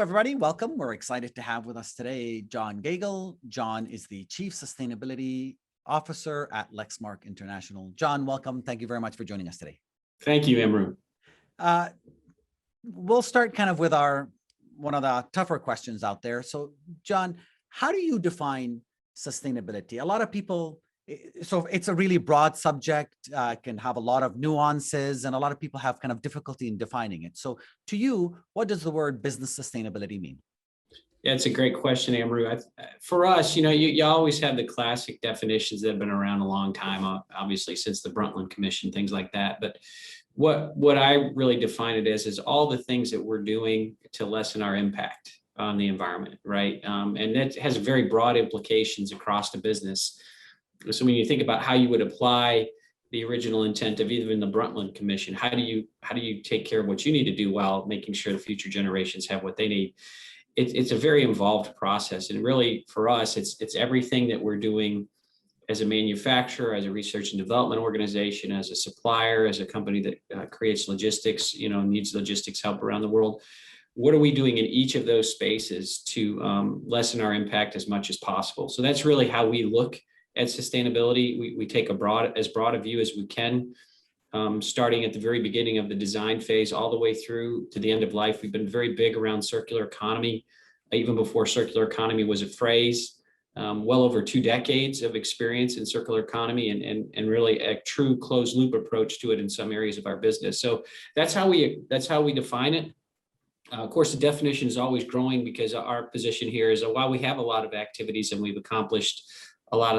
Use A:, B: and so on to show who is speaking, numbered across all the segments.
A: everybody. Welcome. We're excited to have with us today John Gagel. John is the Chief Sustainability Officer at Lexmark International. John, welcome. Thank you very much for joining us today.
B: Thank you, Amrou.
A: We'll start kind of with one of the tougher questions out there. So, John, how do you define sustainability? A lot of people, so it's a really broad subject, can have a lot of nuances, and a lot of people have kind of difficulty in defining it. So to you, what does the word business sustainability mean?
B: Yeah, it's a great question, Amrou. For us, you always have the classic definitions that have been around a long time, obviously since the Brundtland Commission, things like that. But what I really define it as is all the things that we're doing to lessen our impact on the environment, right? And that has very broad implications across the business. So when you think about how you would apply the original intent of even the Brundtland Commission, how do you take care of what you need to do while making sure the future generations have what they need? It's a very involved process, and really for us, it's everything that we're doing as a manufacturer, as a research and development organization, as a supplier, as a company that creates logistics, needs logistics help around the world. What are we doing in each of those spaces to lessen our impact as much as possible? So that's really how we look at sustainability. We take as broad a view as we can, starting at the very beginning of the design phase all the way through to the end of life. We've been very big around circular economy, even before circular economy was a phrase. Well over 2 decades of experience in circular economy and really a true closed loop approach to it in some areas of our business. So that's how we define it. Of course, the definition is always growing because our position here is that while we have a lot of activities and we've accomplished a lot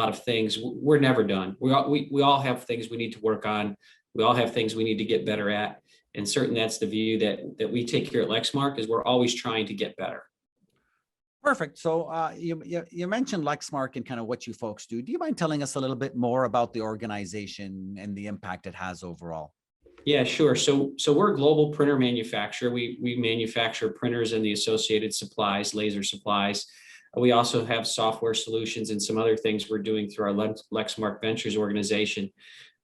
B: of things, we're never done. We all have things we need to work on. We all have things we need to get better at. And certainly that's the view that we take here at Lexmark, is we're always trying to get better.
A: Perfect. So you mentioned Lexmark and kind of what you folks do. Do you mind telling us a little bit more about the organization and the impact it has overall?
B: Yeah, sure. So we're a global printer manufacturer. We manufacture printers and the associated supplies, laser supplies. We also have software solutions and some other things we're doing through our Lexmark Ventures organization.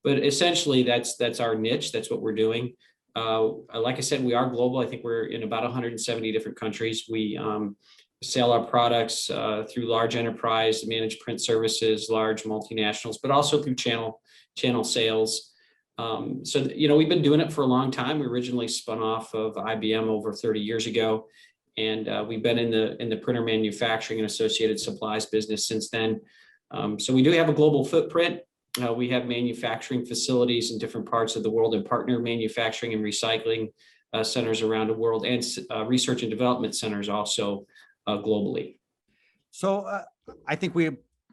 B: But essentially, that's our niche. That's what we're doing. Like I said, we are global. I think we're in about 170 different countries. We sell our products through large enterprise, managed print services, large multinationals, but also through channel sales. So we've been doing it for a long time. We originally spun off of IBM over 30 years ago. And we've been in the printer manufacturing and associated supplies business since then. So we do have a global footprint. We have manufacturing facilities in different parts of the world and partner manufacturing and recycling centers around the world, and research and development centers also globally.
A: So I think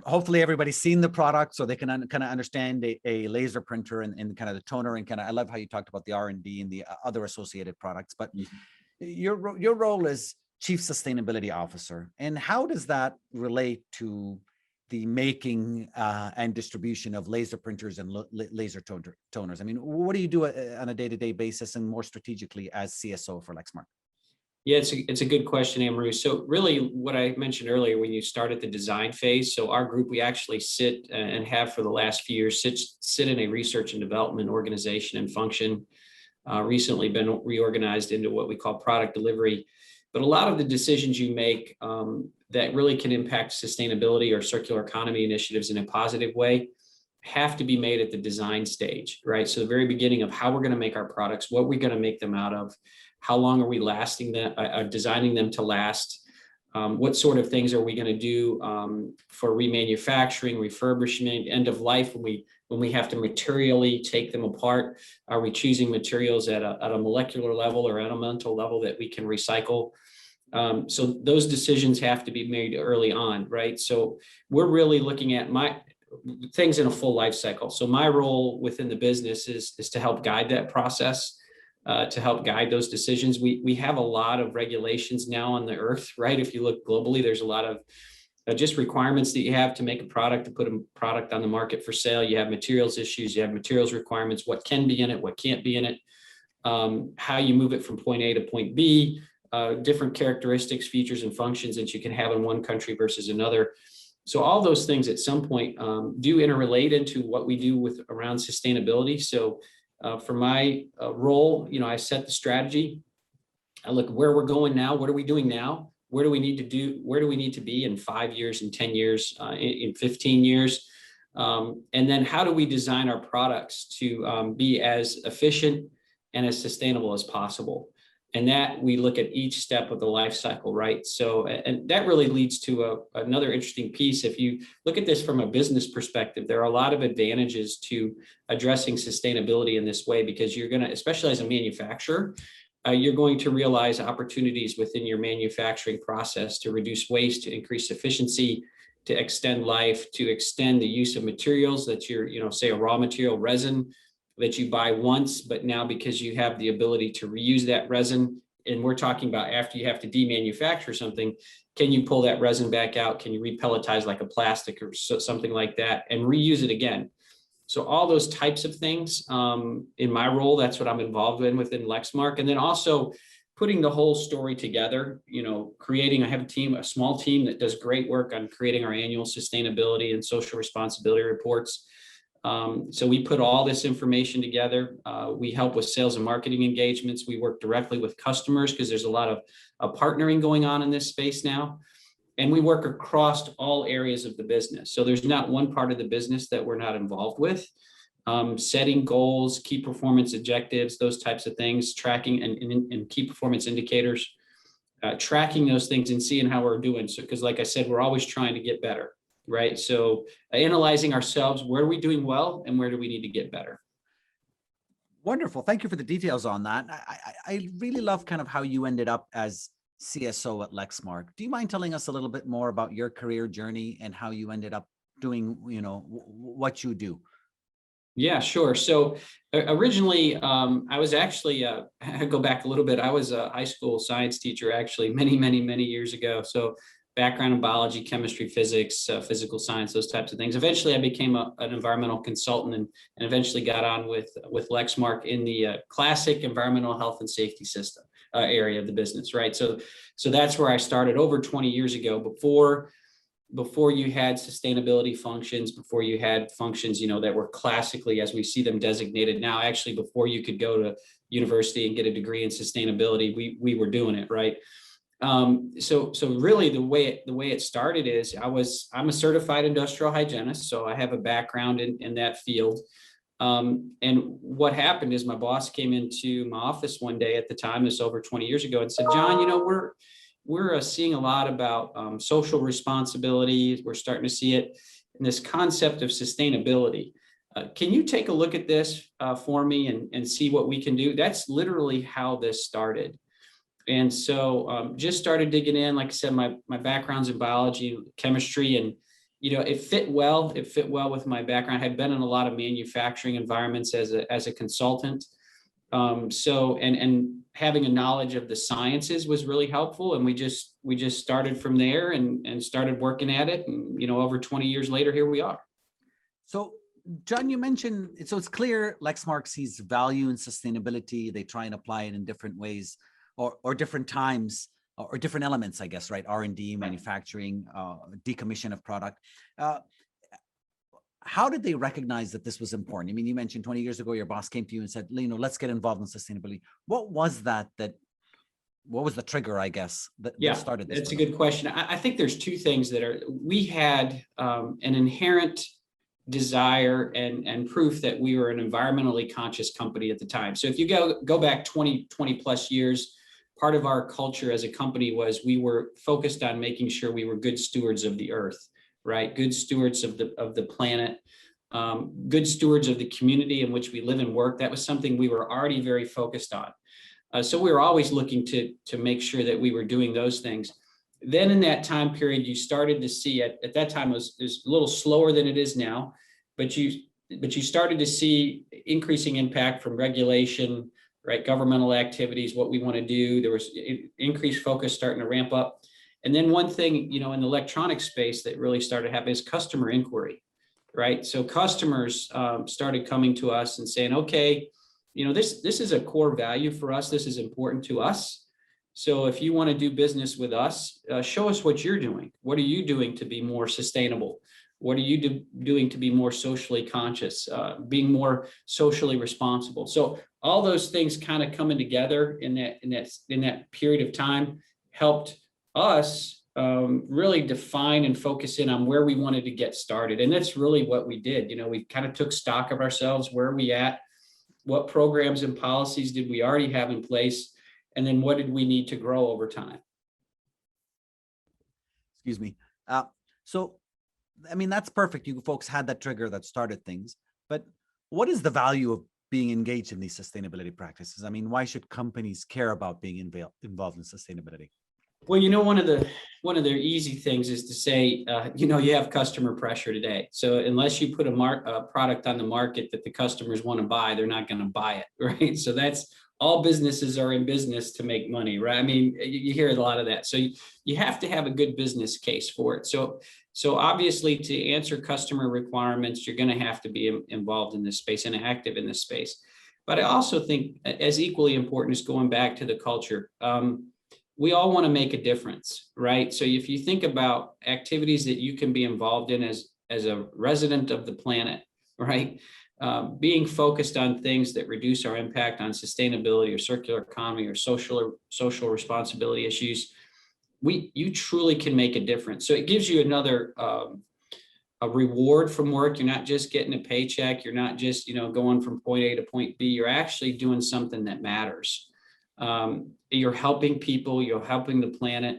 A: hopefully everybody's seen the product, so they can kind of understand a laser printer and kind of the toner, and kind of, I love how you talked about the R&D and the other associated products, but your role is Chief Sustainability Officer, and how does that relate to the making and distribution of laser printers and laser toners? I mean, what do you do on a day-to-day basis, and more strategically as CSO for Lexmark?
B: Yeah, it's a good question, Amrou. So really what I mentioned earlier, when you start at the design phase, so our group, we actually sit and have for the last few years sit in a research and development organization and function. Recently been reorganized into what we call product delivery. But a lot of the decisions you make that really can impact sustainability or circular economy initiatives in a positive way have to be made at the design stage, right? So the very beginning of how we're going to make our products, what we're going to make them out of, how long are we designing them to last, what sort of things are we going to do for remanufacturing, refurbishment, end of life, when we have to materially take them apart? Are we choosing materials at a molecular level or elemental level that we can recycle? So those decisions have to be made early on, right? So we're really looking at things in a full life cycle. So my role within the business is to help guide that process, to help guide those decisions. We have a lot of regulations now on the earth, right? If you look globally, there's a lot of just requirements that you have to make a product, to put a product on the market for sale. You have materials issues, you have materials requirements, what can be in it, what can't be in it, how you move it from point A to point B, different characteristics, features, and functions that you can have in one country versus another. So all those things at some point do interrelate into what we do around sustainability. So for my role, I set the strategy. I look where we're going now. What are we doing now? Where do we need to do? Where do we need to be in 5 years, in 10 years, in 15 years? And then how do we design our products to be as efficient and as sustainable as possible? And that we look at each step of the life cycle, right? So, and that really leads to another interesting piece. If you look at this from a business perspective, there are a lot of advantages to addressing sustainability in this way, because you're going to, especially as a manufacturer, you're going to realize opportunities within your manufacturing process to reduce waste, to increase efficiency, to extend life, to extend the use of materials that you're, say a raw material resin that you buy once, but now because you have the ability to reuse that resin, and we're talking about after you have to demanufacture something, can you pull that resin back out? Can you repelletize like a plastic or something like that and reuse it again? So all those types of things, in my role, that's what I'm involved in within Lexmark. And then also putting the whole story together, creating, I have a small team that does great work on creating our annual sustainability and social responsibility reports. So we put all this information together. We help with sales and marketing engagements. We work directly with customers because there's a lot of partnering going on in this space now. And we work across all areas of the business. So there's not one part of the business that we're not involved with. Setting goals, key performance objectives, those types of things, tracking and key performance indicators, tracking those things and seeing how we're doing. So, because like I said, we're always trying to get better, right? So analyzing ourselves, where are we doing well and where do we need to get better?
A: Wonderful. Thank you for the details on that. I really love kind of how you ended up as CSO at Lexmark. Do you mind telling us a little bit more about your career journey and how you ended up doing, what you do?
B: Yeah, sure. So originally, I was actually, I go back a little bit. I was a high school science teacher, actually, many years ago. So background in biology, chemistry, physics, physical science, those types of things. Eventually, I became an environmental consultant and eventually got on with Lexmark in the classic environmental health and safety system area of the business, right? So that's where I started over 20 years ago, before you had sustainability functions, before you had functions, that were classically as we see them designated now. Actually, before you could go to university and get a degree in sustainability, we were doing it, right? So really the way it started is I'm a certified industrial hygienist, so I have a background in that field. And what happened is my boss came into my office one day at the time, this over 20 years ago, and said, John, we're seeing a lot about social responsibility. We're starting to see it in this concept of sustainability. Can you take a look at this for me and see what we can do? That's literally how this started. And so just started digging in. Like I said, my background's in biology, chemistry, and it fit well. It fit well with my background. I had been in a lot of manufacturing environments as a consultant. So having a knowledge of the sciences was really helpful. And we just started from there and started working at it. And, over 20 years later, here we are.
A: So John, you mentioned, so it's clear Lexmark sees value in sustainability. They try and apply it in different ways or different times or different elements, I guess, right? R&D, manufacturing, decommission of product. How did they recognize that this was important? I mean, you mentioned 20 years ago, your boss came to you and said, let's get involved in sustainability. What was what was the trigger, I guess, that started this?
B: That's a good question. I think there's two things we had an inherent desire and proof that we were an environmentally conscious company at the time. So if you go back 20 plus years, part of our culture as a company was we were focused on making sure we were good stewards of the earth, right? Good stewards of the planet, good stewards of the community in which we live and work. That was something we were already very focused on. So we were always looking to make sure that we were doing those things. Then in that time period, you started to see at that time it was a little slower than it is now, but you started to see increasing impact from regulation, right? Governmental activities, what we want to do. There was increased focus starting to ramp up. And then one thing, in the electronic space that really started happening is customer inquiry, right? So customers started coming to us and saying, okay, this is a core value for us. This is important to us. So if you want to do business with us, show us what you're doing. What are you doing to be more sustainable? What are you doing to be more socially conscious, being more socially responsible? So all those things kind of coming together in that period of time helped us really define and focus in on where we wanted to get started. And that's really what we did. We kind of took stock of ourselves, where are we at, what programs and policies did we already have in place, and then what did we need to grow over time.
A: Excuse me. So, I mean, that's perfect. You folks had that trigger that started things, but what is the value of being engaged in these sustainability practices? I mean, why should companies care about being involved in sustainability?
B: Well, one of the easy things is to say, you have customer pressure today. So unless you put a product on the market that the customers want to buy, they're not going to buy it, right? So that's all businesses are in business to make money, right? I mean, you hear a lot of that. So you have to have a good business case for it. So obviously, to answer customer requirements, you're going to have to be involved in this space and active in this space. But I also think as equally important is going back to the culture. We all want to make a difference, right? So if you think about activities that you can be involved in as a resident of the planet, right? Being focused on things that reduce our impact on sustainability or circular economy or social responsibility issues, you truly can make a difference. So it gives you another a reward from work. You're not just getting a paycheck. You're not just going from point A to point B. You're actually doing something that matters. You're helping people. You're helping the planet.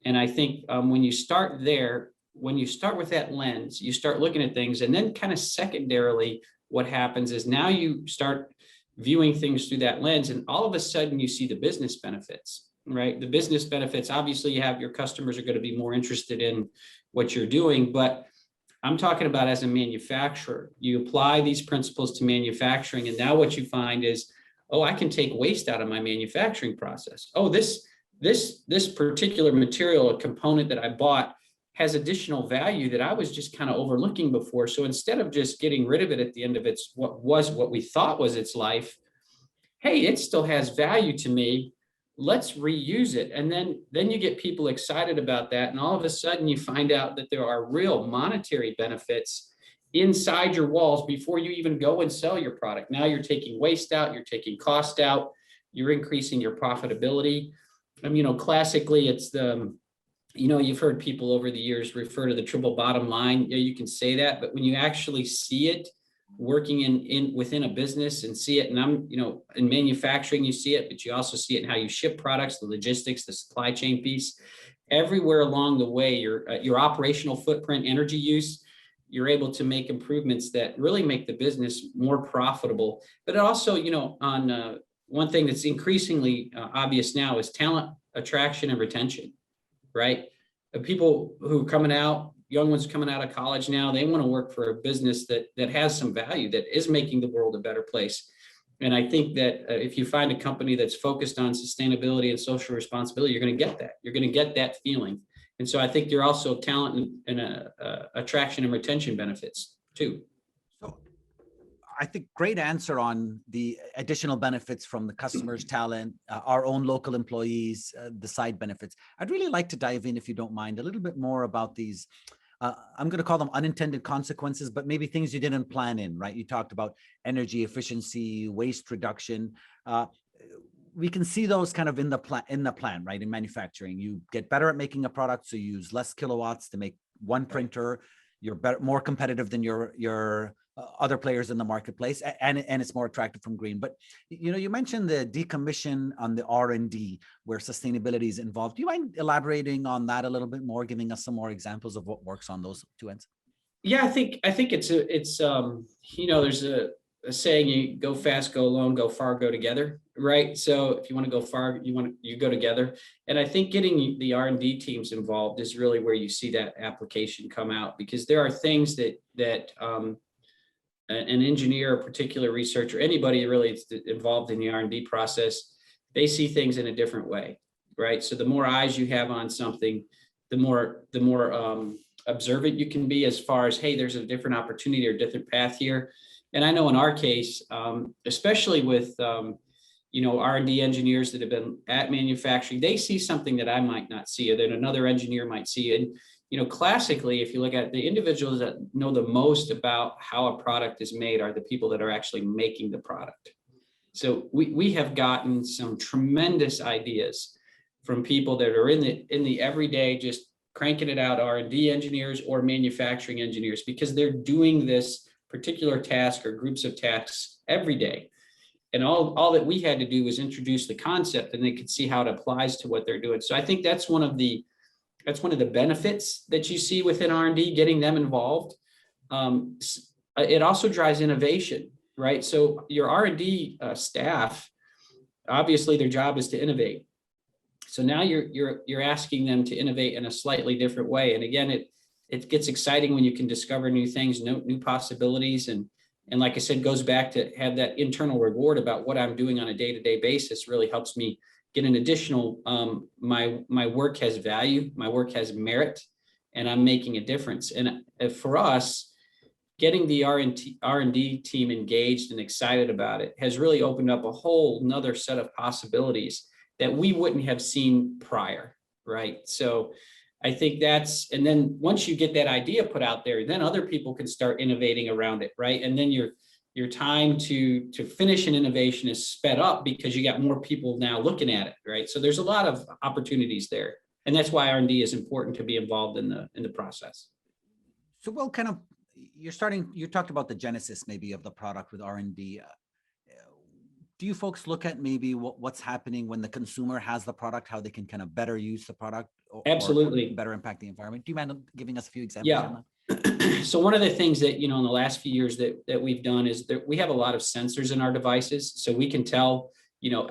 B: And I think when you start there, when you start with that lens, you start looking at things, and then kind of secondarily, what happens is now you start viewing things through that lens, and all of a sudden you see the business benefits, right? The business benefits, obviously you have your customers are going to be more interested in what you're doing, but I'm talking about as a manufacturer, you apply these principles to manufacturing, and now what you find is, oh, I can take waste out of my manufacturing process. Oh, this particular material, a component that I bought, has additional value that I was just kind of overlooking before. So instead of just getting rid of it at the end of what we thought was its life, hey, it still has value to me. Let's reuse it. And then you get people excited about that. And all of a sudden you find out that there are real monetary benefits inside your walls before you even go and sell your product. Now you're taking waste out, you're taking cost out, you're increasing your profitability. Classically, it's you've heard people over the years refer to the triple bottom line. You can say that, but when you actually see it working within a business and see it, and in manufacturing, you see it, but you also see it in how you ship products, the logistics, the supply chain piece, everywhere along the way, your operational footprint, energy use, you're able to make improvements that really make the business more profitable. But it also, on one thing that's increasingly obvious now is talent attraction and retention, right? People who are coming out, young ones coming out of college now, they want to work for a business that has some value, that is making the world a better place. And I think that if you find a company that's focused on sustainability and social responsibility, you're going to get that. You're going to get that feeling. And so I think you're also talent and attraction and retention benefits too.
A: So I think great answer on the additional benefits from the customers, talent, our own local employees, the side benefits. I'd really like to dive in, if you don't mind, a little bit more about these. I'm going to call them unintended consequences, but maybe things you didn't plan in, right? You talked about energy efficiency, waste reduction. We can see those kind of in the plan, right? In manufacturing, you get better at making a product, so you use less kilowatts to make one printer. You're better, more competitive than your other players in the marketplace, and it's more attractive from green. But you mentioned the decommission on the R&D where sustainability is involved. Do you mind elaborating on that a little bit more, giving us some more examples of what works on those two ends?
B: Yeah, I think it's there's a saying, you go fast, go alone, go far, go together, right? So if you want to go far, you go together. And I think getting the R&D teams involved is really where you see that application come out, because there are things that an engineer, a particular researcher, anybody really involved in the R&D process, they see things in a different way, right? So the more eyes you have on something, the more observant you can be as far as, hey, there's a different opportunity or different path here. And I know in our case, especially with R&D engineers that have been at manufacturing, they see something that I might not see, or that another engineer might see. And classically, if you look at the individuals that know the most about how a product is made, are the people that are actually making the product. So we have gotten some tremendous ideas from people that are in the everyday, just cranking it out, R&D engineers or manufacturing engineers, because they're doing this particular task or groups of tasks every day. And all that we had to do was introduce the concept, and they could see how it applies to what they're doing. So I think that's one of the benefits that you see within R&D, getting them involved. It also drives innovation, right? So your R&D staff, obviously their job is to innovate. So now you're asking them to innovate in a slightly different way. And again, it gets exciting when you can discover new things, new possibilities. And like I said, goes back to have that internal reward about what I'm doing on a day-to-day basis really helps me get an additional, my work has value, my work has merit, and I'm making a difference. And for us, getting the R&D team engaged and excited about it has really opened up a whole nother set of possibilities that we wouldn't have seen prior, right? So I think and then once you get that idea put out there, then other people can start innovating around it, right? And then your time to finish an innovation is sped up because you got more people now looking at it, right? So there's a lot of opportunities there. And that's why R&D is important to be involved in the process.
A: So well, you talked about the genesis maybe of the product with R&D. Do you folks look at maybe what's happening when the consumer has the product, how they can kind of better use the product?
B: Absolutely.
A: Or better impact the environment? Do you mind giving us a few examples?
B: Yeah.
A: On that?
B: So one of the things that, in the last few years that we've done is that we have a lot of sensors in our devices. So we can tell,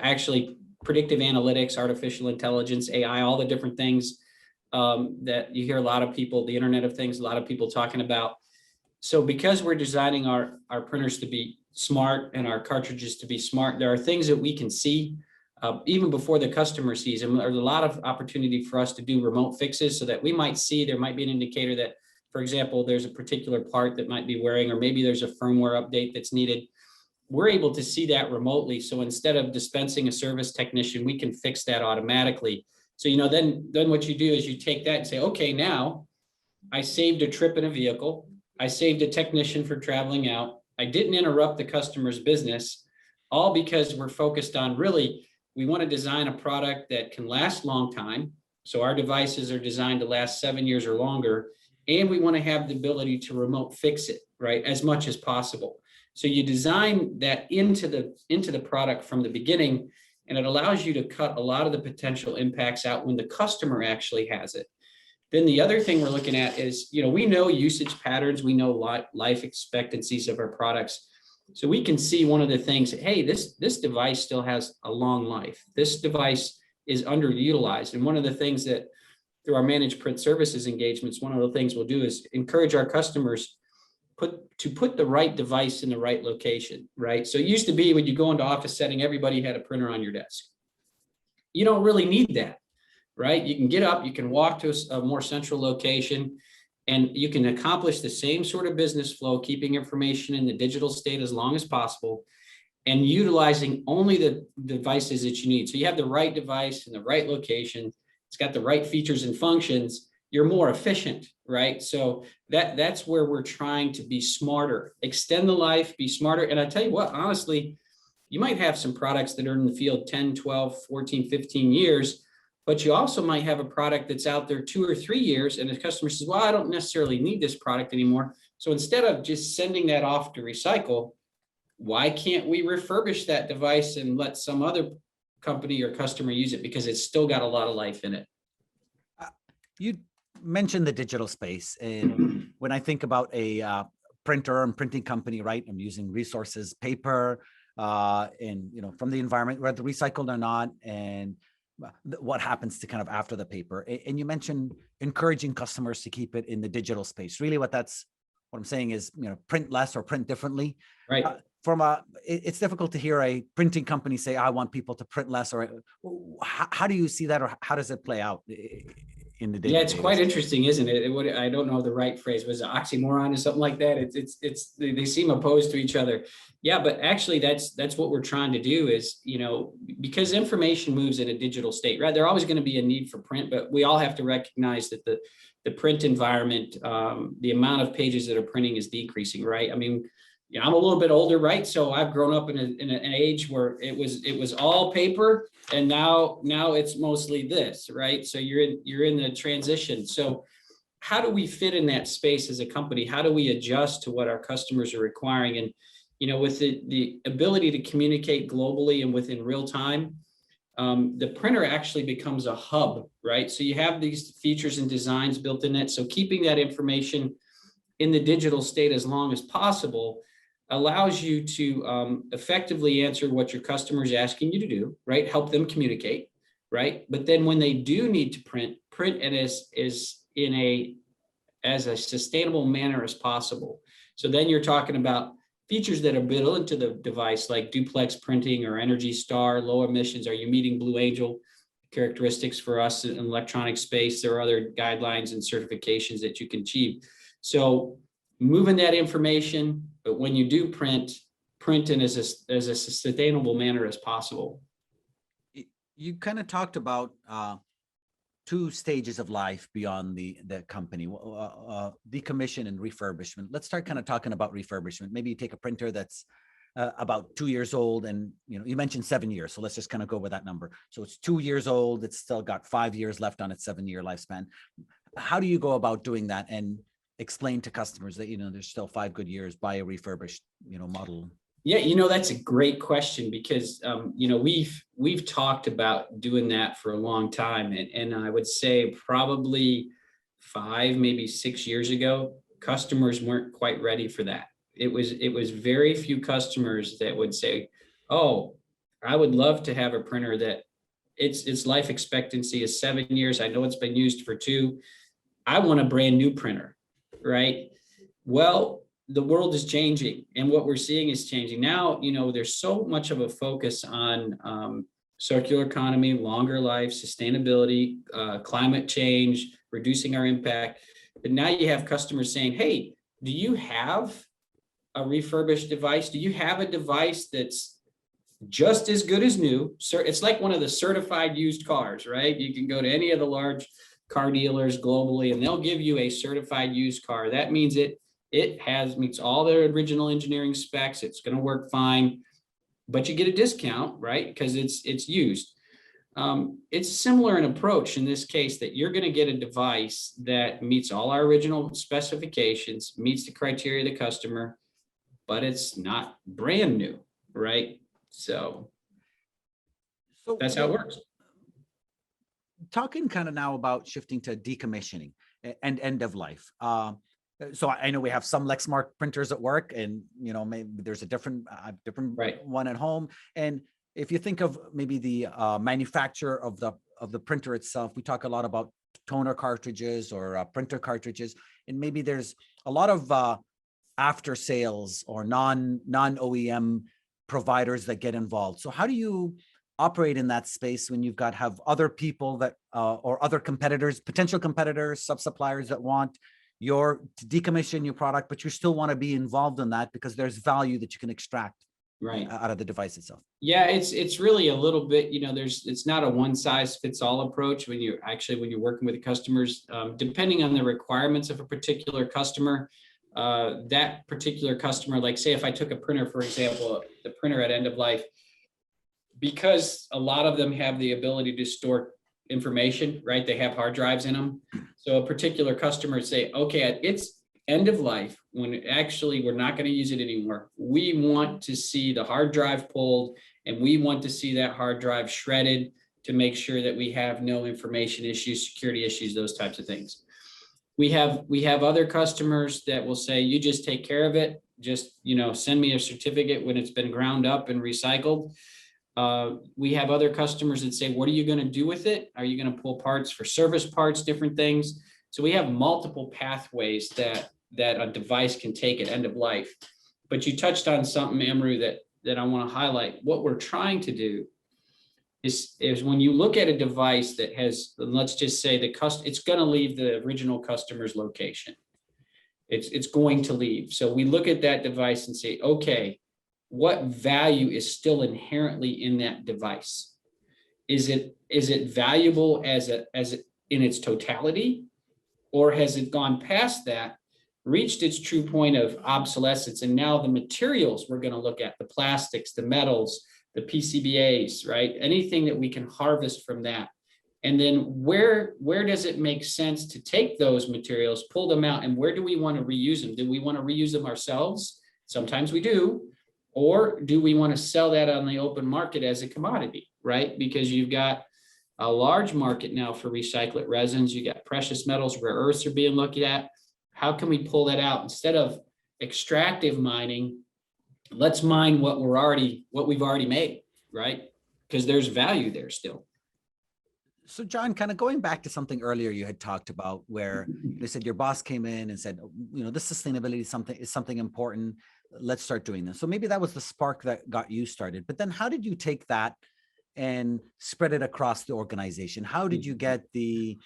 B: actually predictive analytics, artificial intelligence, AI, all the different things that you hear a lot of people, the Internet of Things, a lot of people talking about. So because we're designing our printers to be smart and our cartridges to be smart, there are things that we can see even before the customer sees them. There's a lot of opportunity for us to do remote fixes so that we might see, there might be an indicator that, for example, there's a particular part that might be wearing, or maybe there's a firmware update that's needed. We're able to see that remotely. So instead of dispensing a service technician, we can fix that automatically. So, then what you do is you take that and say, okay, now I saved a trip in a vehicle. I saved a technician for traveling out. I didn't interrupt the customer's business, all because we're focused on we want to design a product that can last a long time. So our devices are designed to last 7 years or longer, and we want to have the ability to remote fix it, right, as much as possible. So you design that into the product from the beginning, and it allows you to cut a lot of the potential impacts out when the customer actually has it. Then the other thing we're looking at is, we know usage patterns, we know life expectancies of our products. So we can see one of the things, hey, this device still has a long life. This device is underutilized. And one of the things that through our managed print services engagements, one of the things we'll do is encourage our customers to put the right device in the right location, right? So it used to be when you go into office setting, everybody had a printer on your desk. You don't really need that. Right? You can get up, you can walk to a more central location, and you can accomplish the same sort of business flow, keeping information in the digital state as long as possible, and utilizing only the devices that you need. So you have the right device in the right location, it's got the right features and functions, you're more efficient, right? So that's where we're trying to be smarter, extend the life, be smarter. And I tell you what, honestly, you might have some products that are in the field 10, 12, 14, 15 years, but you also might have a product that's out there 2 or 3 years, and the customer says, well, I don't necessarily need this product anymore. So instead of just sending that off to recycle, why can't we refurbish that device and let some other company or customer use it because it's still got a lot of life in it?
A: You mentioned the digital space. And when I think about a printer and printing company, right, I'm using resources, paper, and, from the environment, whether recycled or not, and what happens to kind of after the paper. And you mentioned encouraging customers to keep it in the digital space. Really what I'm saying is, print less or print differently.
B: Right.
A: It's difficult to hear a printing company say, I want people to print less, or how do you see that, or how does it play out in the day?
B: Yeah, it's quite interesting, isn't it? I don't know the right phrase. Was it oxymoron or something like that? They seem opposed to each other. Yeah, but actually that's what we're trying to do is, because information moves in a digital state, right? There's always going to be a need for print, but we all have to recognize that the print environment, the amount of pages that are printing is decreasing, right? I mean, yeah, I'm a little bit older, right? So I've grown up in an age where it was all paper, and now it's mostly this, right? So you're in the transition. So how do we fit in that space as a company? How do we adjust to what our customers are requiring? And, with the ability to communicate globally and within real time, the printer actually becomes a hub, right? So you have these features and designs built in it. So keeping that information in the digital state as long as possible allows you to effectively answer what your customer is asking you to do, right? Help them communicate, right? But then when they do need to print it as a sustainable manner as possible. So then you're talking about features that are built into the device, like duplex printing or Energy Star, low emissions. Are you meeting Blue Angel characteristics for us in electronic space? There are other guidelines and certifications that you can achieve. So moving that information, but when you do print in as a sustainable manner as possible.
A: You kind of talked about two stages of life beyond the company, decommission and refurbishment. Let's start kind of talking about refurbishment. Maybe you take a printer that's about 2 years old, and you mentioned 7 years, so let's just kind of go with that number. So it's 2 years old, it's still got 5 years left on its 7-year lifespan. How do you go about doing that and explain to customers that there's still 5 good years, buy a refurbished model?
B: Yeah, that's a great question, because we've talked about doing that for a long time, and I would say probably 5, maybe 6 years ago, customers weren't quite ready for that. It was very few customers that would say, "Oh, I would love to have a printer that its life expectancy is 7 years. I know it's been used for 2. I want a brand new printer," right? Well, the world is changing, and what we're seeing is changing. Now, there's so much of a focus on circular economy, longer life, sustainability, climate change, reducing our impact. But now you have customers saying, "Hey, do you have a refurbished device? Do you have a device that's just as good as new?" It's like one of the certified used cars, right? You can go to any of the large car dealers globally, and they'll give you a certified used car. That means it meets all their original engineering specs. It's going to work fine, but you get a discount, right? Because it's used. It's similar in approach in this case, that you're going to get a device that meets all our original specifications, meets the criteria of the customer, but it's not brand new, right? So that's how it works.
A: Talking kind of now about shifting to decommissioning and end of life. So I know we have some Lexmark printers at work, and maybe there's a different
B: Right.
A: one at home. And if you think of maybe the manufacturer of the printer itself, we talk a lot about toner cartridges or printer cartridges, and maybe there's a lot of after sales or non OEM providers that get involved. So how do you operate in that space when you've have other people that or other competitors, potential competitors, sub-suppliers that want to decommission your product, but you still want to be involved in that because there's value that you can extract out of the device itself?
B: Yeah, it's really a little bit, it's not a one size fits all approach when you're working with the customers, depending on the requirements of a particular customer. That particular customer, like say if I took a printer, for example, the printer at end of life, because a lot of them have the ability to store information, right? They have hard drives in them. So a particular customer say, okay, at its end of life, when actually we're not going to use it anymore, we want to see the hard drive pulled, and we want to see that hard drive shredded to make sure that we have no information issues, security issues, those types of things. We have other customers that will say, you just take care of it. Just, send me a certificate when it's been ground up and recycled. We have other customers that say, what are you going to do with it? Are you going to pull parts for service parts, different things? So we have multiple pathways that a device can take at end of life. But you touched on something, Amrou, that I want to highlight. What we're trying to do is when you look at a device that has, let's just say it's going to leave the original customer's location. It's going to leave. So we look at that device and say, okay, what value is still inherently in that device? Is it valuable as in its totality, or has it gone past that, reached its true point of obsolescence. And now the materials we're going to look at, the plastics, the metals, the PCBAs, right? Anything that we can harvest from that. And then where does it make sense to take those materials, pull them out, and where do we want to reuse them? Do we want to reuse them ourselves? Sometimes we do. Or do we want to sell that on the open market as a commodity, right? Because you've got a large market now for recycled resins. You got precious metals, rare earths are being looked at. How can we pull that out? Instead of extractive mining, let's mine what we've already made, right? Because there's value there still.
A: So John, kind of going back to something earlier you had talked about where they said your boss came in and said, this sustainability is something important. Let's start doing this. So maybe that was the spark that got you started. But then how did you take that and spread it across the organization? How did you get the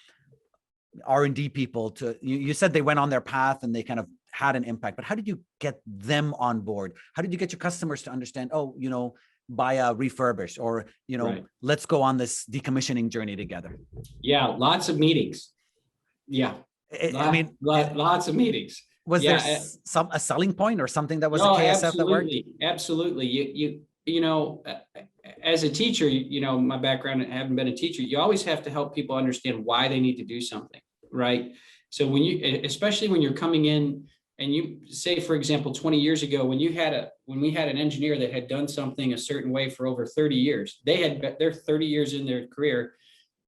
A: R&D people to, you said they went on their path and they kind of had an impact, but how did you get them on board? How did you get your customers to understand, buy a Refurbished, or,
B: Right.
A: let's go on this decommissioning journey together?
B: Yeah, lots of meetings. Yeah. Lots of meetings.
A: Was there a selling point or something that was a KSF that worked?
B: Absolutely. As a teacher, my background, having been a teacher, you always have to help people understand why they need to do something, right? So especially when you're coming in and you say, for example, 20 years ago, when we had an engineer that had done something a certain way for over 30 years, they're 30 years in their career.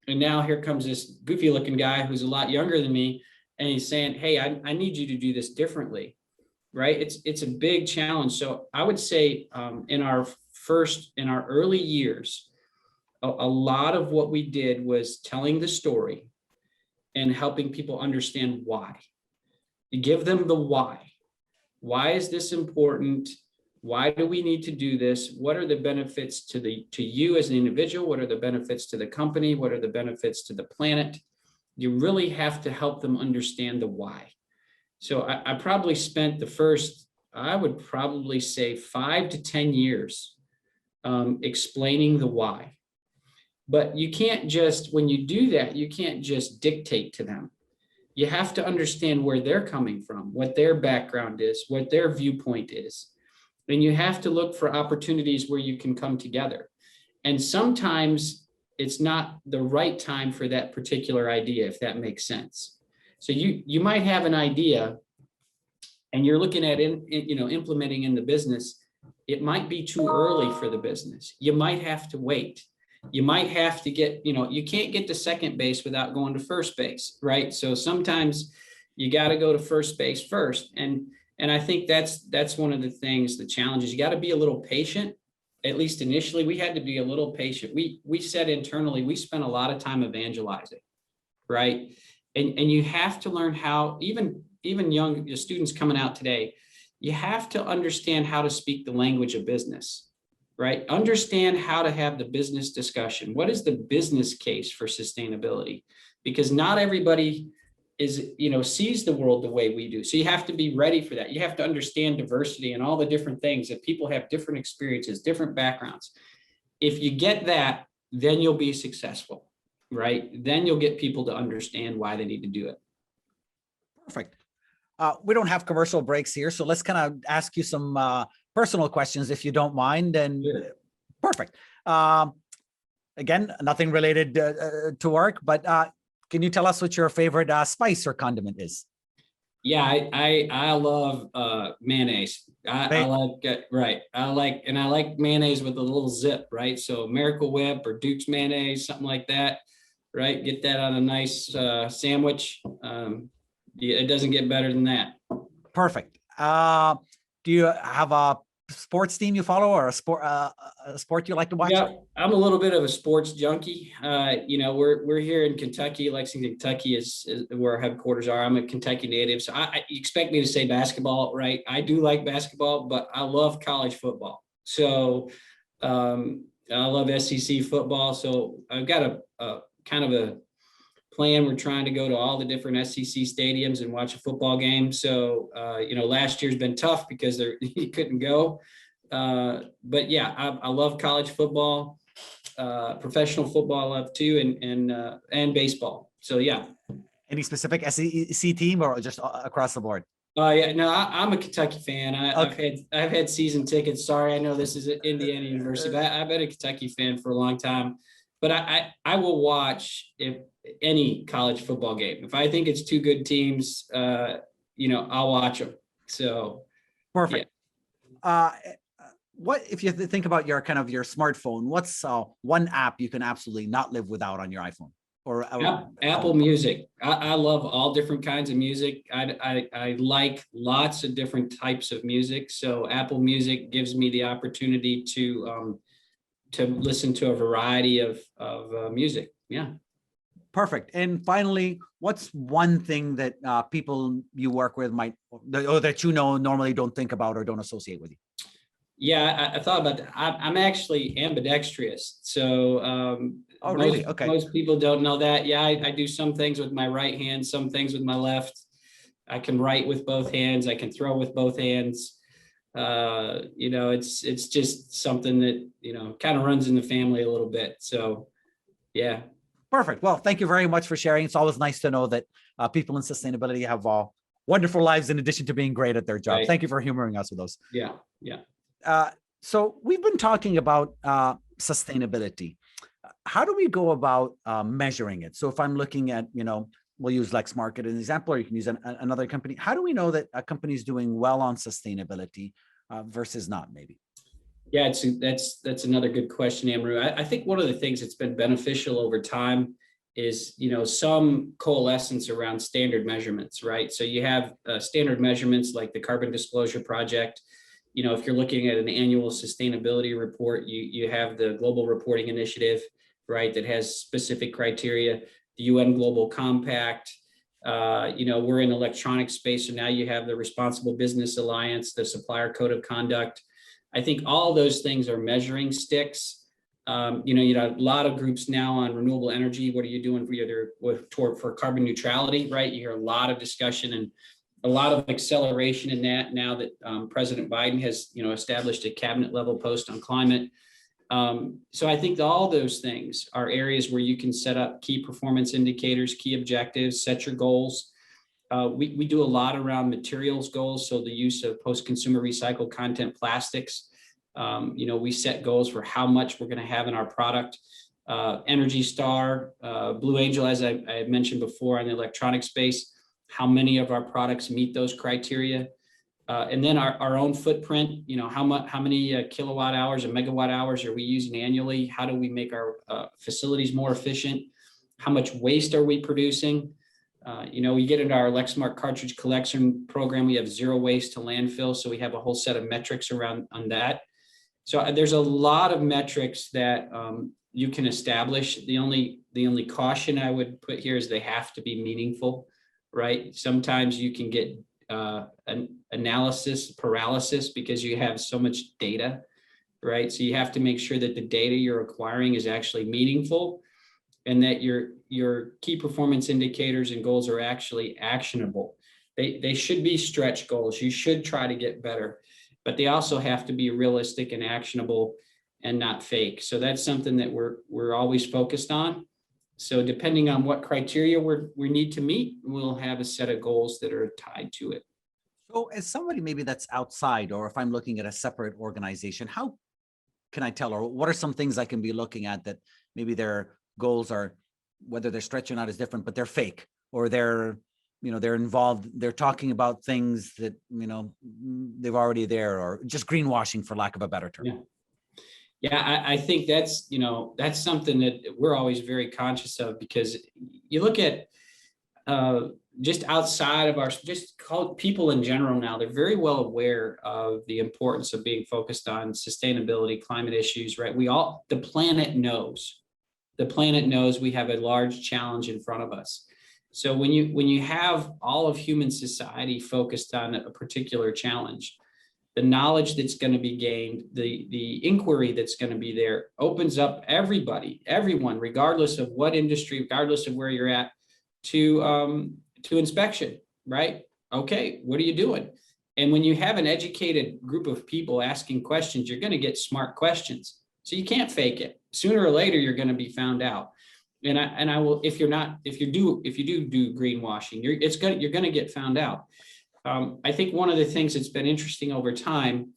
B: And now here comes this goofy looking guy who's a lot younger than me. And he's saying, hey, I need you to do this differently, right? It's a big challenge. So I would say in our early years, a lot of what we did was telling the story and helping people understand why. You give them the why. Why is this important? Why do we need to do this? What are the benefits to you as an individual? What are the benefits to the company? What are the benefits to the planet? You really have to help them understand the why. So I probably spent I would probably say 5 to 10 years explaining the why. But you can't when you do that, you can't just dictate to them. You have to understand where they're coming from, what their background is, what their viewpoint is. And you have to look for opportunities where you can come together. And sometimes it's not the right time for that particular idea, if that makes sense. So you might have an idea and you're looking at implementing in the business. It might be too early for the business. You might have to wait. You might have to you can't get to second base without going to first base, right? So sometimes you got to go to first base first. And I think that's one of the things, the challenges. You got to be a little patient. At least initially, we had to be a little patient. We said internally, we spent a lot of time evangelizing, right? And you have to learn how, even young students coming out today, you have to understand how to speak the language of business, right? Understand how to have the business discussion. What is the business case for sustainability? Because not everybody sees the world the way we do. So you have to be ready for that. You have to understand diversity and all the different things that people have, different experiences, different backgrounds. If you get that, then you'll be successful, right? Then you'll get people to understand why they need to do it.
A: Perfect. We don't have commercial breaks here, so let's kind of ask you some personal questions if you don't mind. And
B: Sure.
A: Perfect. Again, nothing related to work, but can you tell us what your favorite spice or condiment is?
B: Yeah, I love mayonnaise. I like mayonnaise with a little zip, right? So Miracle Whip or Duke's mayonnaise, something like that, right? Get that on a nice sandwich. It doesn't get better than that.
A: Perfect. Do you have a sports team you follow, or a sport you like to watch?
B: Yeah, I'm a little bit of a sports junkie. We're here in Kentucky. Lexington, Kentucky is where our headquarters are. I'm a Kentucky native, so you expect me to say basketball, right? I do like basketball, but I love college football. So I love SEC football. So I've got a kind of a plan. We're trying to go to all the different SEC stadiums and watch a football game. So, last year's been tough because you couldn't go. But yeah, I love college football, professional football I love too, and baseball. So yeah.
A: Any specific SEC team or just across the board?
B: Oh yeah, no, I'm a Kentucky fan.
A: Okay.
B: I've had season tickets. Sorry, I know this is at Indiana University, but I've been a Kentucky fan for a long time. But I will watch if any college football game. If I think it's two good teams, I'll watch them. So yeah.
A: Perfect. Uh, what if you think about your kind of your smartphone? What's one app you can absolutely not live without on your iPhone or
B: Apple
A: phone?
B: Music. I love all different kinds of music. I like lots of different types of music. So Apple Music gives me the opportunity to listen to a variety of music. Yeah.
A: Perfect. And finally, what's one thing that people you work with might or that normally don't think about or don't associate with you?
B: Yeah, I thought about that. I'm actually ambidextrous. So
A: Oh, really? Okay.
B: most people don't know that. Yeah, I do some things with my right hand, some things with my left. I can write with both hands. I can throw with both hands. It's just something that, kind of runs in the family a little bit. So yeah.
A: Perfect. Well, thank you very much for sharing. It's always nice to know that people in sustainability have wonderful lives in addition to being great at their job.
B: Right.
A: Thank you for humoring us with those.
B: Yeah. Yeah.
A: So we've been talking about sustainability. How do we go about measuring it? So if I'm looking at, we'll use Lexmark as an example, or you can use another company. How do we know that a company is doing well on sustainability versus not, maybe?
B: Yeah, that's another good question, Amrou. I think one of the things that's been beneficial over time is, some coalescence around standard measurements, right? So you have standard measurements like the Carbon Disclosure Project. If you're looking at an annual sustainability report, you have the Global Reporting Initiative, right, that has specific criteria, the UN Global Compact. We're in electronic space, so now you have the Responsible Business Alliance, the Supplier Code of Conduct. I think all those things are measuring sticks. A lot of groups now on renewable energy. What are you doing for carbon neutrality, right? You hear a lot of discussion and a lot of acceleration in that now that President Biden has, established a cabinet level post on climate. So I think all those things are areas where you can set up key performance indicators, key objectives, set your goals. We do a lot around materials goals. So the use of post-consumer recycled content plastics. We set goals for how much we're going to have in our product. Energy Star, Blue Angel, as I had mentioned before, on the electronic space, how many of our products meet those criteria. And then our own footprint, how many kilowatt hours and megawatt hours are we using annually? How do we make our facilities more efficient? How much waste are we producing? We get into our Lexmark cartridge collection program. We have zero waste to landfill. So we have a whole set of metrics around on that. So there's a lot of metrics that you can establish. The only caution I would put here is they have to be meaningful, right? Sometimes you can get an analysis paralysis because you have so much data, right? So you have to make sure that the data you're acquiring is actually meaningful and that your key performance indicators and goals are actually actionable. They should be stretch goals. You should try to get better, but they also have to be realistic and actionable and not fake. So that's something that we're always focused on. So depending on what criteria we need to meet, we'll have a set of goals that are tied to it.
A: So as somebody maybe that's outside, or if I'm looking at a separate organization, how can I tell, or what are some things I can be looking at that maybe their goals are, whether they're stretch or not is different, but they're fake, or they're involved, they're talking about things that, they've already there, or just greenwashing, for lack of a better term.
B: Yeah. Yeah, I think that's something that we're always very conscious of, because you look at just outside of people in general now, they're very well aware of the importance of being focused on sustainability, climate issues, right? The planet knows we have a large challenge in front of us. So when you have all of human society focused on a particular challenge, the knowledge that's going to be gained, the inquiry that's going to be there opens up everyone, regardless of what industry, regardless of where you're at, to inspection, right? Okay, what are you doing? And when you have an educated group of people asking questions, you're going to get smart questions. So you can't fake it. Sooner or later, you're going to be found out. And I will, if you do greenwashing, you're going to get found out. I think one of the things that's been interesting over time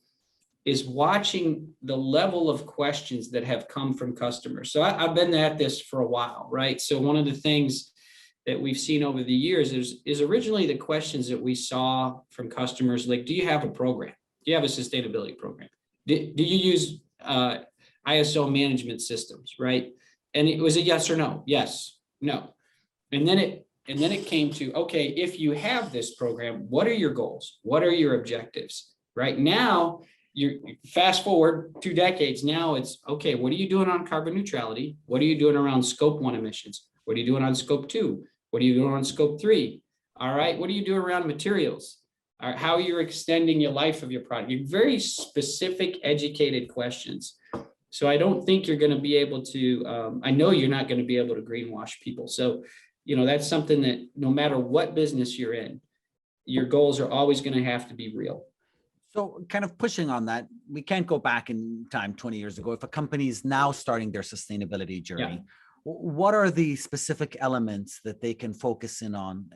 B: is watching the level of questions that have come from customers. So I've been at this for a while, right? So one of the things that we've seen over the years is originally the questions that we saw from customers, like, do you have a program? Do you have a sustainability program? Do you use ISO management systems, right? And it was a yes or no, yes, no. And then it came to, okay, if you have this program, what are your goals? What are your objectives? Right now, you fast forward 2 decades. Now it's, okay, what are you doing on carbon neutrality? What are you doing around scope 1 emissions? What are you doing on scope 2? What are you doing on scope 3? All right, what do you do around materials? All right, how you're extending your life of your product? You're very specific, educated questions. So I don't think you're going to be able to, I know you're not going to be able to greenwash people. So, that's something that no matter what business you're in, your goals are always going to have to be real.
A: So kind of pushing on that, we can't go back in time 20 years ago. If a company is now starting their sustainability journey, what are the specific elements that they can focus in on?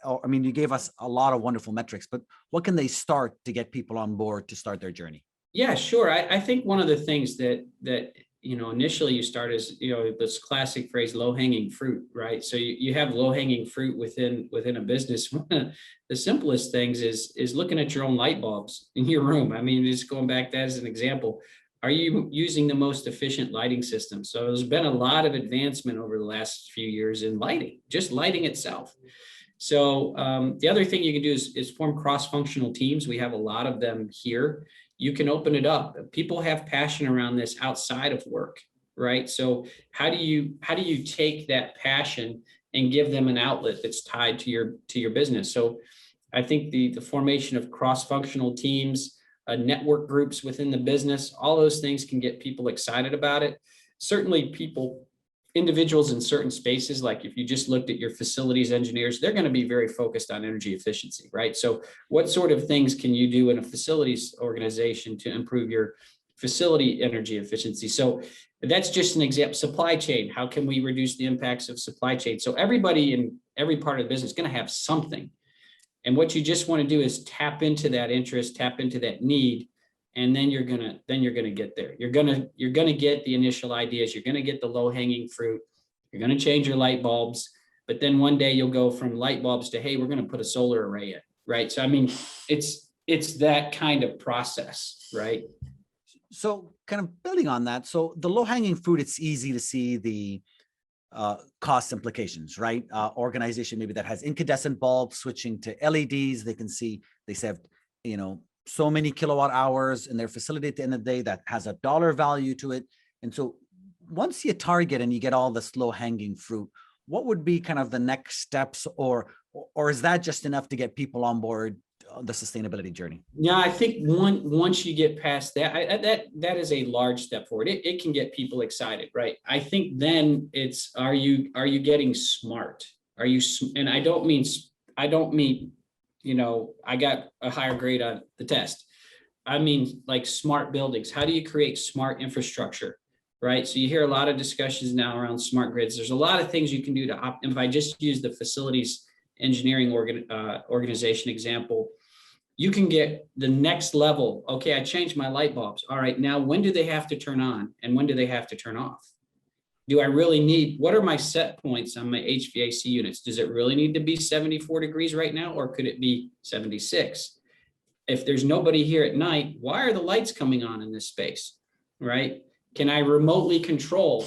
A: I mean, you gave us a lot of wonderful metrics, but what can they start to get people on board to start their journey?
B: Yeah, sure. I think one of the things that initially you start is, this classic phrase, low hanging fruit, right? So you have low hanging fruit within a business. One of the simplest things is looking at your own light bulbs in your room. I mean, just going back to that as an example, are you using the most efficient lighting system? So there's been a lot of advancement over the last few years in lighting, just lighting itself. So the other thing you can do is form cross-functional teams. We have a lot of them here. You can open it up. People have passion around this outside of work, right? So how do you take that passion and give them an outlet that's tied to your business? So I think the formation of cross-functional teams, network groups within the business, all those things can get people excited about it. Certainly individuals in certain spaces, like if you just looked at your facilities engineers, they're going to be very focused on energy efficiency, right? So what sort of things can you do in a facilities organization to improve your facility energy efficiency? So that's just an example. Supply chain, how can we reduce the impacts of supply chain? So everybody in every part of the business is going to have something. And what you just want to do is tap into that interest, tap into that need, and then you're gonna get there. You're gonna get the initial ideas. You're gonna get the low hanging fruit. You're gonna change your light bulbs, but then one day you'll go from light bulbs to, hey, we're gonna put a solar array in, right? So I mean, it's that kind of process, right?
A: So kind of building on that, so the low hanging fruit, it's easy to see the cost implications, right? Organization maybe that has incandescent bulbs switching to LEDs, they can see they save, so many kilowatt hours in their facility at the end of the day that has a dollar value to it. And so once you target and you get all this low hanging fruit, what would be kind of the next steps, or is that just enough to get people on board the sustainability journey?
B: Yeah, I think once you get past that, that is a large step forward. It can get people excited, right? I think then it's, are you getting smart? And I don't mean, I got a higher grade on the test. I mean, like smart buildings. How do you create smart infrastructure, right? So you hear a lot of discussions now around smart grids. There's a lot of things you can do to if I just use the facilities engineering organization example, you can get the next level. Okay, I changed my light bulbs. All right, now when do they have to turn on and when do they have to turn off? Do I really need, what are my set points on my HVAC units? Does it really need to be 74 degrees right now, or could it be 76? If there's nobody here at night, why are the lights coming on in this space, right? Can I remotely control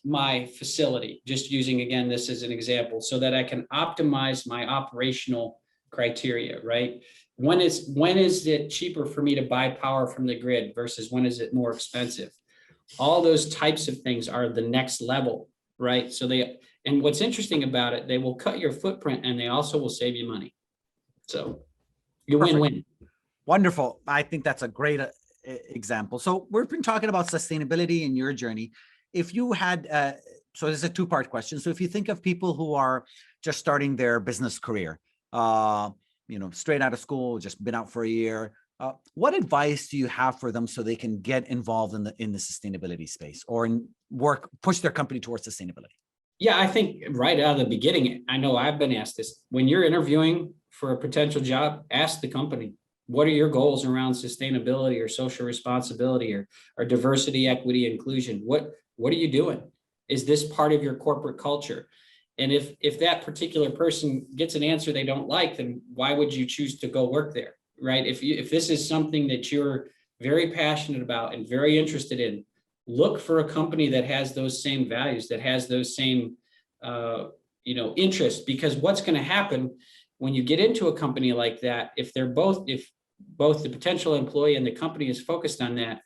B: my facility? Just using, again, this as an example, so that I can optimize my operational criteria, right? When is it cheaper for me to buy power from the grid versus when is it more expensive? All those types of things are the next level, right? So and what's interesting about it, they will cut your footprint and they also will save you money. So you win-win.
A: Wonderful. I think that's a great example. So we've been talking about sustainability in your journey. If you had, so this is a two-part question. So if you think of people who are just starting their business career, straight out of school, just been out for a year, what advice do you have for them so they can get involved in the sustainability space or push their company towards sustainability?
B: Yeah, I think right out of the beginning, I know I've been asked this, when you're interviewing for a potential job, ask the company, what are your goals around sustainability or social responsibility or diversity, equity, inclusion? What are you doing? Is this part of your corporate culture? And if that particular person gets an answer they don't like, then why would you choose to go work there, right? If this is something that you're very passionate about and very interested in, look for a company that has those same values, that has those same interests, because what's going to happen when you get into a company like that, if both the potential employee and the company is focused on that,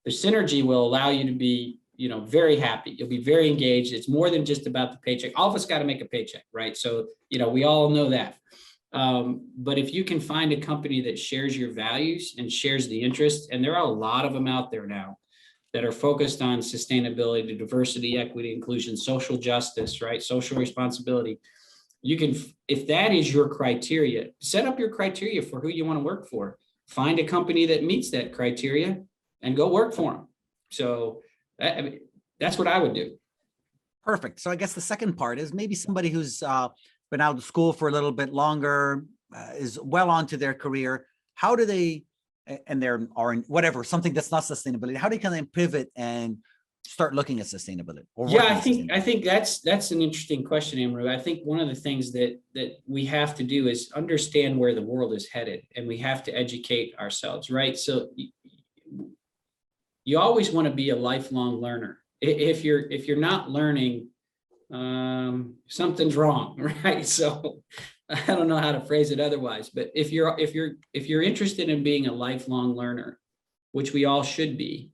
B: the synergy will allow you to be, very happy. You'll be very engaged. It's more than just about the paycheck. All of us got to make a paycheck, right? So, we all know that. But if you can find a company that shares your values and shares the interest, and there are a lot of them out there now that are focused on sustainability, diversity, equity, inclusion, social justice, right? Social responsibility. You can, if that is your criteria, set up your criteria for who you want to work for. Find a company that meets that criteria and go work for them. So that's what I would do.
A: Perfect. So I guess the second part is maybe somebody who's been out of school for a little bit longer, is well onto their career. How do they, and they're are in whatever, something that's not sustainability, how can they pivot and start looking at sustainability? Or
B: Yeah, I think that's an interesting question, Amrou. I think one of the things that we have to do is understand where the world is headed, and we have to educate ourselves, right? So you always want to be a lifelong learner. If you're not learning, something's wrong, right? So I don't know how to phrase it otherwise, but if you're interested in being a lifelong learner, which we all should be,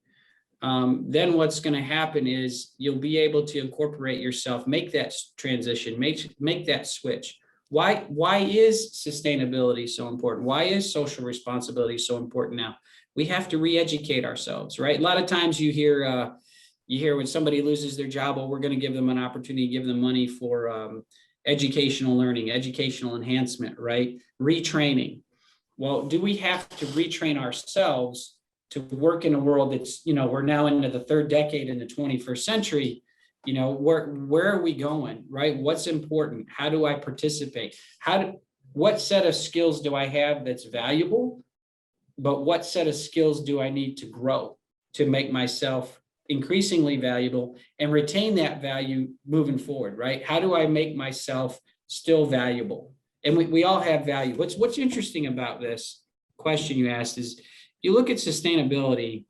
B: then what's going to happen is you'll be able to incorporate yourself, make that transition, make that switch. Why is sustainability so important? Why is social responsibility so important now? We have to re-educate ourselves, right? A lot of times you hear when somebody loses their job, well, we're going to give them an opportunity, give them money for educational learning, educational enhancement, right? Retraining. Well, do we have to retrain ourselves to work in a world that's, we're now into the third decade in the 21st century? Where are we going, right? What's important? How do I participate? What set of skills do I have that's valuable? But what set of skills do I need to grow to make myself increasingly valuable and retain that value moving forward, right? How do I make myself still valuable? And we all have value. What's interesting about this question you asked is, you look at sustainability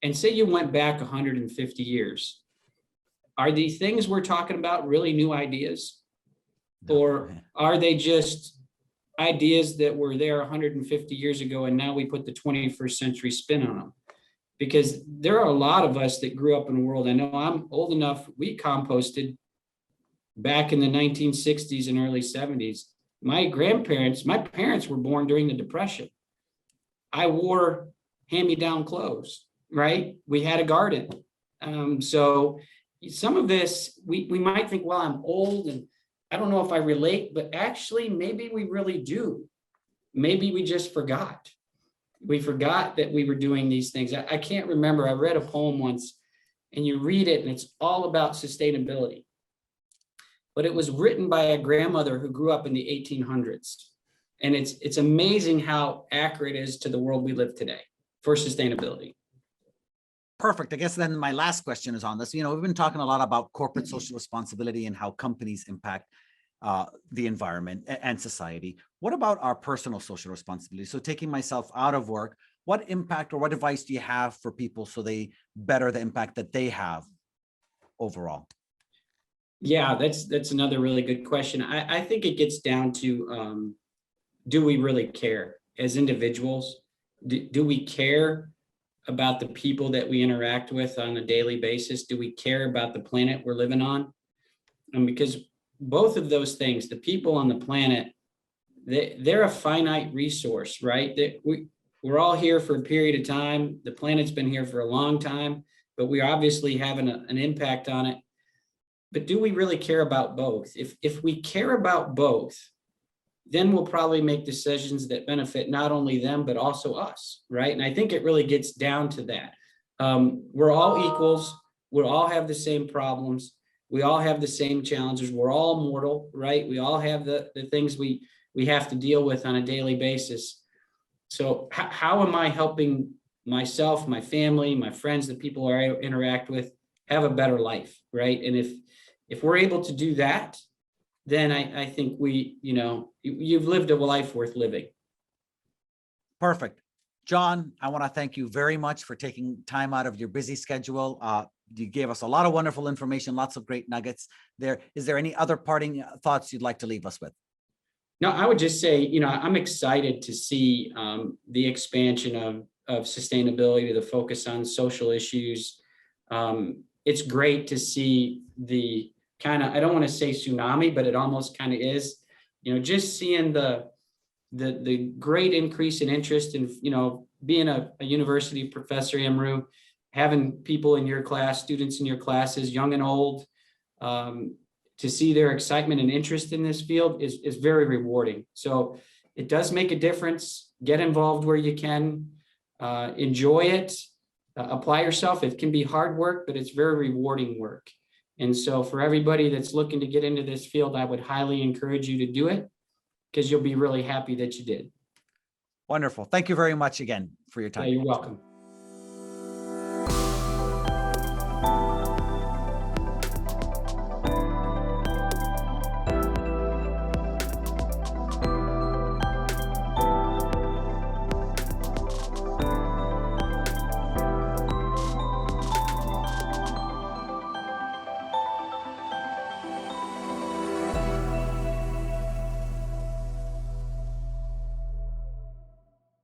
B: and say you went back 150 years. Are the things we're talking about really new ideas? Or are they just ideas that were there 150 years ago and now we put the 21st century spin on them? Because there are a lot of us that grew up in a world, I know I'm old enough, we composted back in the 1960s and early 70s. My parents were born during the Depression. I wore hand-me-down clothes, right? We had a garden. So some of this, we might think, well, I'm old and I don't know if I relate, but actually maybe we really do. Maybe we just forgot. We forgot that we were doing these things. I can't remember. I read a poem once and you read it and it's all about sustainability. But it was written by a grandmother who grew up in the 1800s. And it's amazing how accurate it is to the world we live today for sustainability.
A: Perfect. I guess then my last question is on this. We've been talking a lot about corporate social responsibility and how companies impact the environment and society. What about our personal social responsibility? So taking myself out of work, what impact or what advice do you have for people so they better the impact that they have overall?
B: Yeah, that's another really good question. I think it gets down to, do we really care as individuals? Do we care about the people that we interact with on a daily basis? Do we care about the planet we're living on? And because both of those things, the people on the planet, they're a finite resource, right? We're all here for a period of time. The planet's been here for a long time, but we're obviously having an impact on it. But do we really care about both? If we care about both, then we'll probably make decisions that benefit not only them, but also us, right? And I think it really gets down to that. We're all equals. We all have the same problems. We all have the same challenges. We're all mortal, right? We all have the things we we have to deal with on a daily basis. So how am I helping myself, my family, my friends, the people I interact with have a better life, right? And if we're able to do that, then I think you've lived a life worth living.
A: Perfect. John, I want to thank you very much for taking time out of your busy schedule. You gave us a lot of wonderful information, lots of great nuggets there. Is there any other parting thoughts you'd like to leave us with?
B: No, I would just say, I'm excited to see the expansion of sustainability, the focus on social issues. It's great to see the kind of, I don't want to say tsunami, but it almost kind of is, just seeing the great increase in interest in, being a university professor, Amrou, having people in your class, students in your classes, young and old, to see their excitement and interest in this field is very rewarding. So it does make a difference. Get involved where you can, enjoy it, apply yourself. It can be hard work, but it's very rewarding work. And so for everybody that's looking to get into this field, I would highly encourage you to do it, because you'll be really happy that you did.
A: Wonderful. Thank you very much again for your time.
B: Yeah, you're welcome.